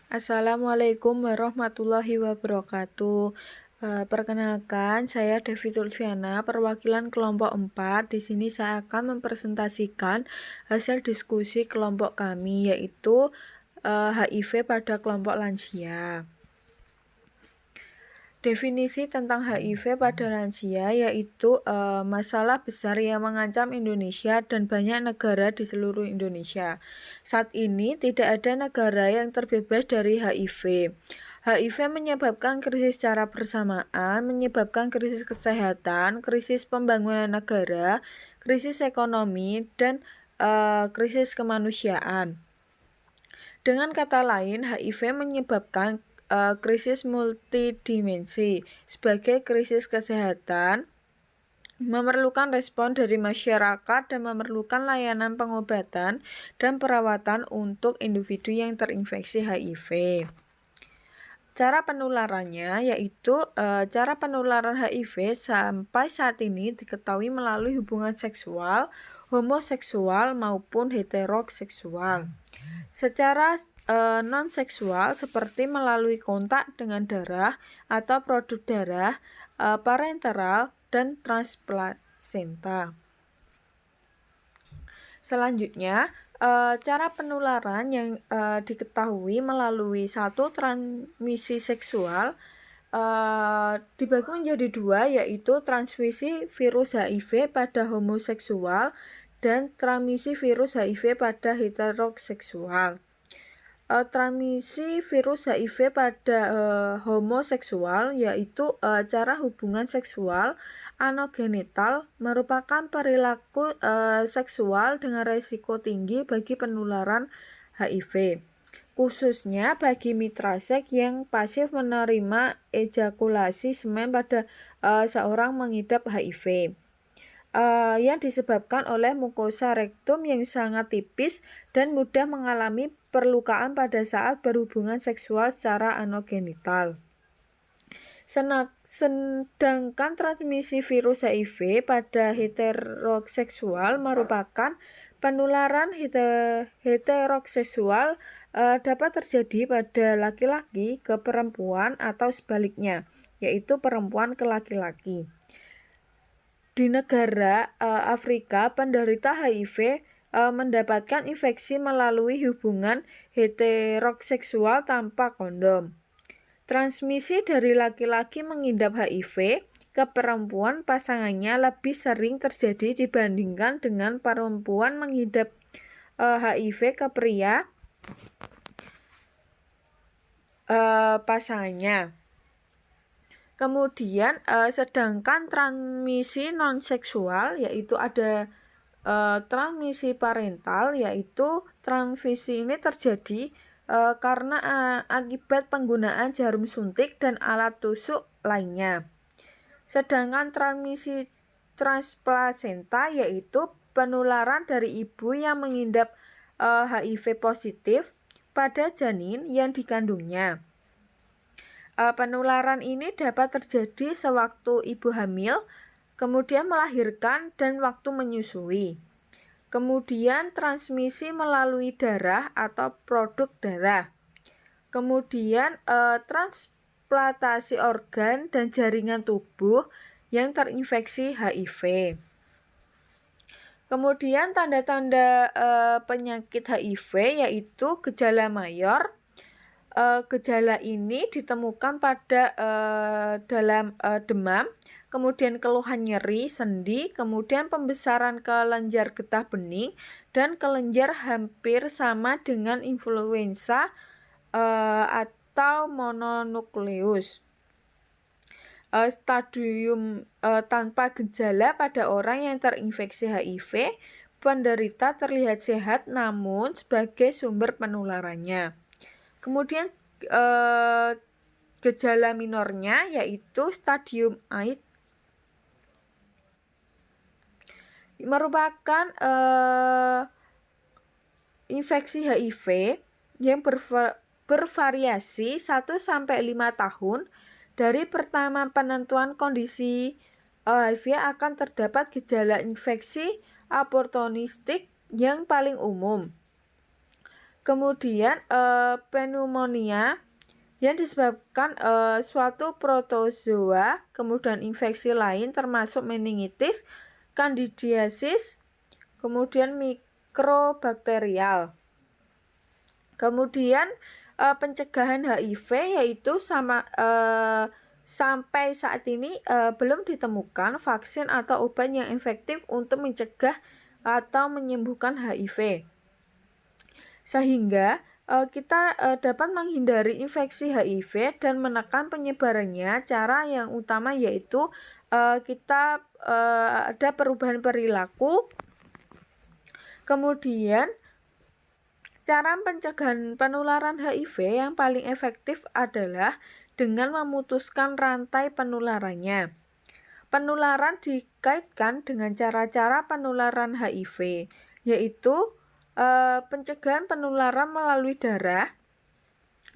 Assalamualaikum warahmatullahi wabarakatuh. Perkenalkan, saya Devi Tulviana, perwakilan kelompok 4. Di sini saya akan mempresentasikan hasil diskusi kelompok kami, yaitu HIV pada kelompok lansia. Definisi tentang HIV pada lansia yaitu masalah besar yang mengancam Indonesia dan banyak negara di seluruh Indonesia. Saat ini tidak ada negara yang terbebas dari HIV. HIV menyebabkan krisis secara bersamaan, menyebabkan krisis kesehatan, krisis pembangunan negara, krisis ekonomi, dan krisis kemanusiaan. Dengan kata lain, HIV menyebabkan krisis multidimensi. Sebagai krisis kesehatan, memerlukan respon dari masyarakat dan memerlukan layanan pengobatan dan perawatan untuk individu yang terinfeksi HIV. Cara penularannya yaitu cara penularan HIV sampai saat ini diketahui melalui hubungan seksual, homoseksual maupun heteroseksual. Secara non-seksual seperti melalui kontak dengan darah atau produk darah, parenteral, dan transplasenta. Selanjutnya, cara penularan yang diketahui melalui satu transmisi seksual dibagi menjadi dua, yaitu transmisi virus HIV pada homoseksual dan transmisi virus HIV pada heteroseksual. Transmisi virus HIV pada homoseksual yaitu cara hubungan seksual anogenital merupakan perilaku seksual dengan resiko tinggi bagi penularan HIV, khususnya bagi mitra seks yang pasif menerima ejakulasi semen pada seorang mengidap HIV. Yang disebabkan oleh mukosa rektum yang sangat tipis dan mudah mengalami perlukaan pada saat berhubungan seksual secara anogenital. Sedangkan transmisi virus HIV pada heteroseksual merupakan penularan heteroseksual dapat terjadi pada laki-laki ke perempuan atau sebaliknya, yaitu perempuan ke laki-laki. Di negara Afrika, penderita HIV mendapatkan infeksi melalui hubungan heteroseksual tanpa kondom. Transmisi dari laki-laki mengidap HIV ke perempuan pasangannya lebih sering terjadi dibandingkan dengan perempuan mengidap HIV ke pria pasangannya. Kemudian sedangkan transmisi non-seksual yaitu ada transmisi parental, yaitu transmisi ini terjadi karena akibat penggunaan jarum suntik dan alat tusuk lainnya. Sedangkan transmisi transplasenta yaitu penularan dari ibu yang mengidap HIV positif pada janin yang dikandungnya. Penularan ini dapat terjadi sewaktu ibu hamil, kemudian melahirkan, dan waktu menyusui. Kemudian transmisi melalui darah atau produk darah. Kemudian transplantasi organ dan jaringan tubuh yang terinfeksi HIV. Kemudian tanda-tanda penyakit HIV yaitu gejala mayor. Gejala ini ditemukan pada dalam demam, kemudian keluhan nyeri, sendi, kemudian pembesaran kelenjar getah bening, dan kelenjar hampir sama dengan influenza atau mononukleus. Stadium tanpa gejala pada orang yang terinfeksi HIV, penderita terlihat sehat namun sebagai sumber penularannya. Kemudian gejala minornya yaitu stadium AIDS merupakan infeksi HIV yang bervariasi 1-5 tahun. Dari pertama penentuan kondisi HIV akan terdapat gejala infeksi oportunistik yang paling umum. Kemudian pneumonia yang disebabkan suatu protozoa, kemudian infeksi lain termasuk meningitis, kandidiasis, kemudian mikrobakterial. Kemudian pencegahan HIV yaitu sampai saat ini belum ditemukan vaksin atau obat yang efektif untuk mencegah atau menyembuhkan HIV. Sehingga kita dapat menghindari infeksi HIV dan menekan penyebarannya. Cara yang utama yaitu kita ada perubahan perilaku. Kemudian cara pencegahan penularan HIV yang paling efektif adalah dengan memutuskan rantai penularannya. Penularan dikaitkan dengan cara-cara penularan HIV, yaitu pencegahan penularan melalui darah,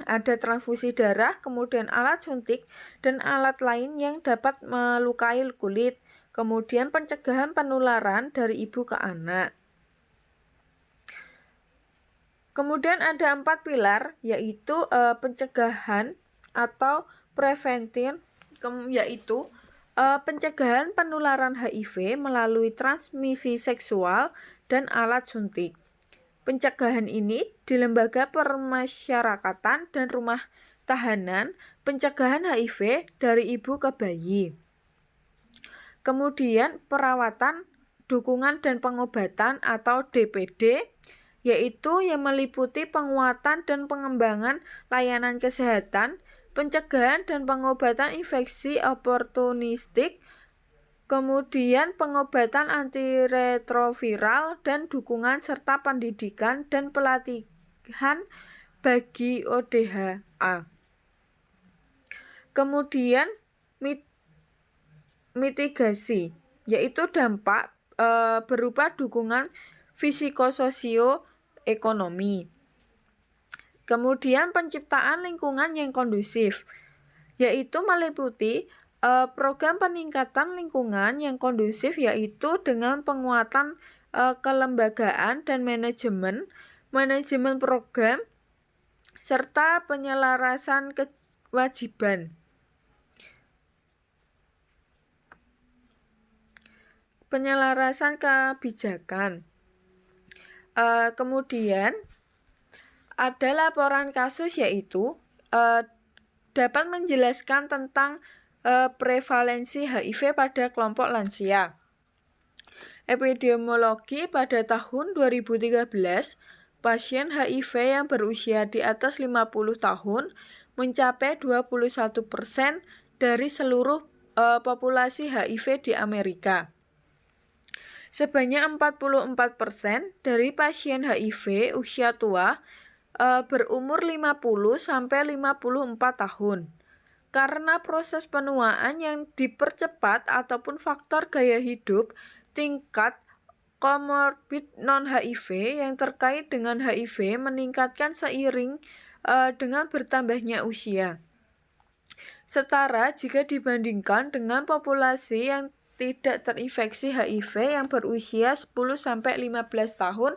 ada transfusi darah, kemudian alat suntik, dan alat lain yang dapat melukai kulit. Kemudian pencegahan penularan dari ibu ke anak. Kemudian ada 4 pilar, yaitu pencegahan atau preventif, yaitu pencegahan penularan HIV melalui transmisi seksual dan alat suntik. Pencegahan ini di lembaga permasyarakatan dan rumah tahanan, pencegahan HIV dari ibu ke bayi. Kemudian perawatan, dukungan dan pengobatan atau DPD, yaitu yang meliputi penguatan dan pengembangan layanan kesehatan, pencegahan dan pengobatan infeksi oportunistik, kemudian pengobatan antiretroviral dan dukungan serta pendidikan dan pelatihan bagi ODHA. Kemudian mitigasi, yaitu dampak berupa dukungan fisiko-sosio-ekonomi. Kemudian penciptaan lingkungan yang kondusif, yaitu meliputi program peningkatan lingkungan yang kondusif, yaitu dengan penguatan kelembagaan dan manajemen program, serta penyelarasan kewajiban. Penyelarasan kebijakan. Kemudian ada laporan kasus, yaitu dapat menjelaskan tentang prevalensi HIV pada kelompok lansia. Epidemiologi pada tahun 2013, pasien HIV yang berusia di atas 50 tahun mencapai 21% dari seluruh populasi HIV di Amerika. Sebanyak 44% dari pasien HIV usia tua berumur 50-54 tahun. Karena proses penuaan yang dipercepat ataupun faktor gaya hidup, tingkat komorbid non-HIV yang terkait dengan HIV meningkatkan seiring dengan bertambahnya usia. Setara jika dibandingkan dengan populasi yang tidak terinfeksi HIV yang berusia 10-15 tahun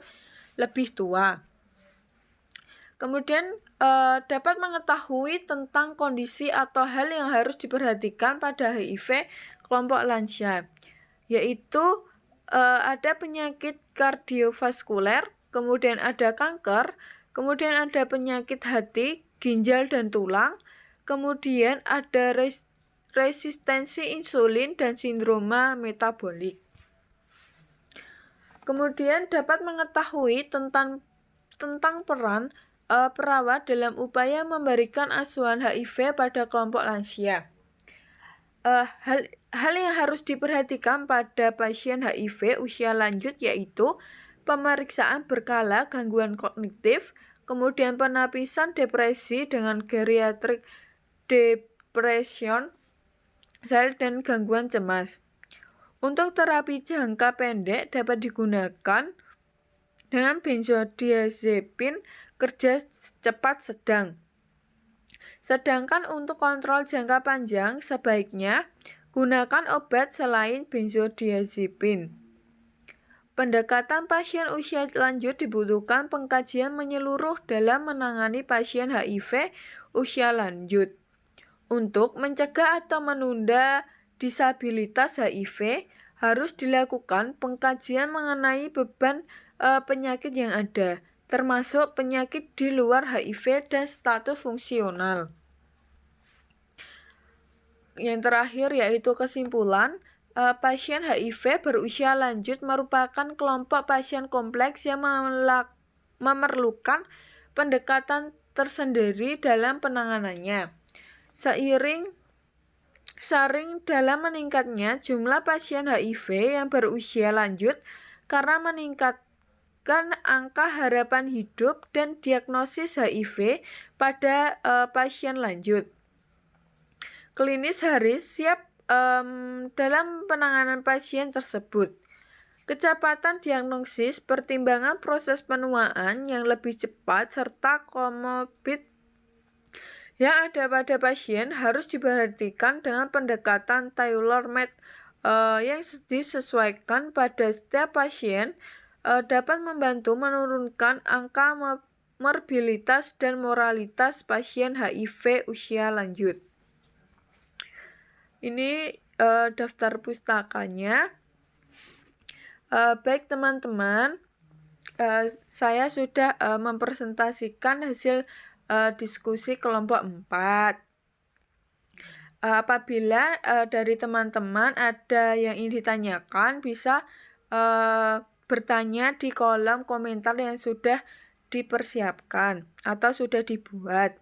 lebih tua. Kemudian dapat mengetahui tentang kondisi atau hal yang harus diperhatikan pada HIV kelompok lansia, yaitu ada penyakit kardiovaskuler, kemudian ada kanker, kemudian ada penyakit hati, ginjal dan tulang, kemudian ada resistensi insulin dan sindroma metabolik. Kemudian dapat mengetahui tentang peran perawat dalam upaya memberikan asuhan HIV pada kelompok lansia. Hal yang harus diperhatikan pada pasien HIV usia lanjut yaitu pemeriksaan berkala gangguan kognitif, kemudian penapisan depresi dengan geriatric depression, dan gangguan cemas. Untuk terapi jangka pendek dapat digunakan dengan benzodiazepin kerja cepat sedang. Sedangkan untuk kontrol jangka panjang sebaiknya gunakan obat selain benzodiazepin. Pendekatan pasien usia lanjut dibutuhkan pengkajian menyeluruh dalam menangani pasien HIV usia lanjut. Untuk mencegah atau menunda disabilitas HIV, harus dilakukan pengkajian mengenai beban penyakit yang ada, termasuk penyakit di luar HIV dan status fungsional. Yang terakhir yaitu kesimpulan, pasien HIV berusia lanjut merupakan kelompok pasien kompleks yang memerlukan pendekatan tersendiri dalam penanganannya. Sering dalam meningkatnya jumlah pasien HIV yang berusia lanjut karena meningkatkan angka harapan hidup dan diagnosis HIV pada pasien lanjut. Klinis harus siap dalam penanganan pasien tersebut. Kecepatan diagnosis, pertimbangan proses penuaan yang lebih cepat, serta komorbid yang ada pada pasien harus diperhatikan dengan pendekatan tailor-made yang disesuaikan pada setiap pasien dapat membantu menurunkan angka morbilitas dan moralitas pasien HIV usia lanjut. Ini daftar pustakanya. Baik teman-teman, saya sudah mempresentasikan hasil diskusi kelompok 4. Apabila dari teman-teman ada yang ingin ditanyakan, bisa bertanya di kolom komentar yang sudah dipersiapkan atau sudah dibuat.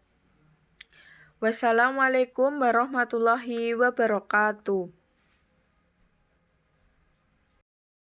Wassalamualaikum warahmatullahi wabarakatuh.